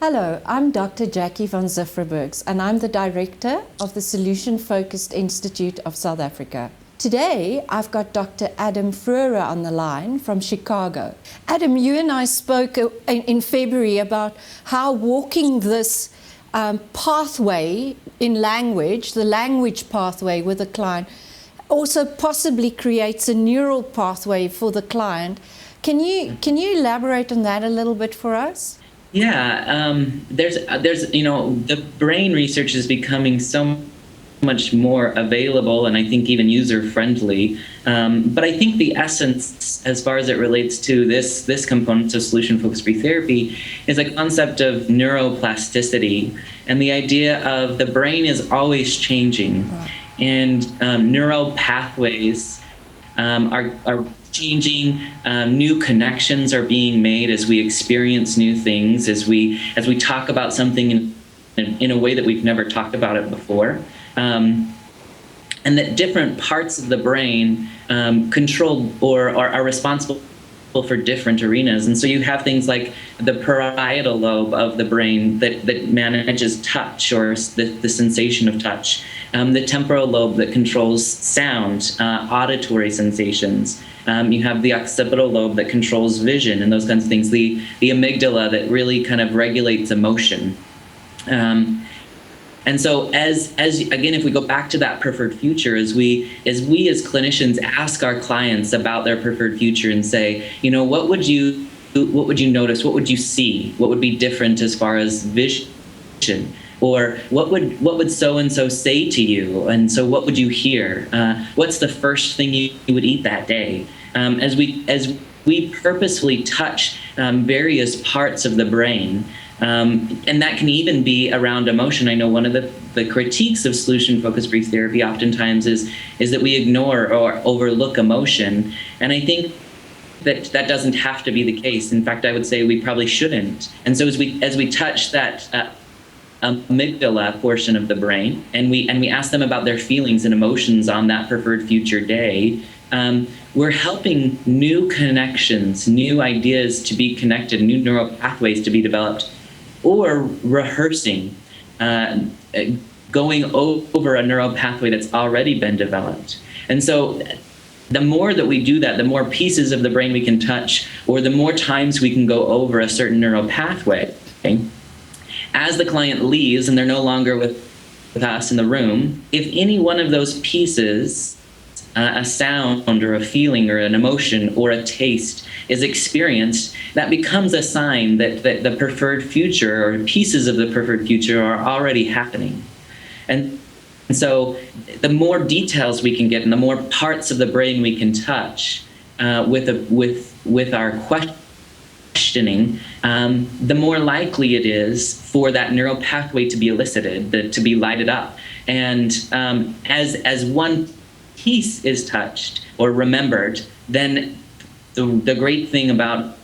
Hello, I'm Dr. Jacqui von Cziffra-Bergs, and I'm the Director of the Solution-Focused Institute of South Africa. Today, I've got Dr. Adam Froerer on the line from Chicago. Adam, you and I spoke in February about how walking this pathway in language, the language pathway with a client, also possibly creates a neural pathway for the client. Can you elaborate on that a little bit for us? Yeah, there's the brain research is becoming so much more available and I think even user-friendly. But I think the essence, as far as it relates to this component of solution-focused brief therapy, is a concept of neuroplasticity and the idea of the brain is always changing, and neural pathways are changing. New connections are being made as we experience new things, as we talk about something in a way that we've never talked about it before, and that different parts of the brain control or are responsible for different arenas. And so you have things like the parietal lobe of the brain that manages touch or the sensation of touch, the temporal lobe that controls sound, auditory sensations. You have the occipital lobe that controls vision and those kinds of things, the amygdala that really kind of regulates emotion. And so as again, if we go back to that preferred future, as we as clinicians ask our clients about their preferred future and say, you know, what would you notice? What would you see? What would be different as far as vision? Or what would so-and-so say to you? And so what would you hear? What's the first thing you would eat that day? As we purposefully touch various parts of the brain, and that can even be around emotion. I know one of the critiques of solution-focused brief therapy oftentimes is that we ignore or overlook emotion. And I think that doesn't have to be the case. In fact, I would say we probably shouldn't. And so as we touch that amygdala portion of the brain, and we ask them about their feelings and emotions on that preferred future day, we're helping new connections, new ideas to be connected, new neural pathways to be developed, or rehearsing, going over a neural pathway that's already been developed. And so the more that we do that, the more pieces of the brain we can touch, or the more times we can go over a certain neural pathway. Okay? As the client leaves and they're no longer with us in the room, if any one of those pieces, a sound or a feeling or an emotion or a taste, is experienced, that becomes a sign that the preferred future or pieces of the preferred future are already happening. And so the more details we can get and the more parts of the brain we can touch with our questioning, the more likely it is for that neural pathway to be elicited, to be lighted up. And as one piece is touched or remembered, then the great thing about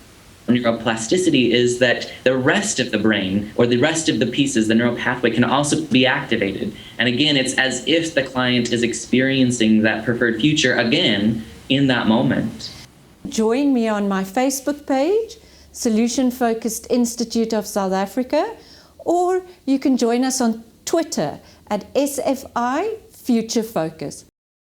neuroplasticity is that the rest of the brain or the rest of the pieces, the neural pathway, can also be activated. And again, it's as if the client is experiencing that preferred future again in that moment. Join me on my Facebook page, Solution Focused Institute of South Africa, or you can join us on Twitter at SFI Future Focus.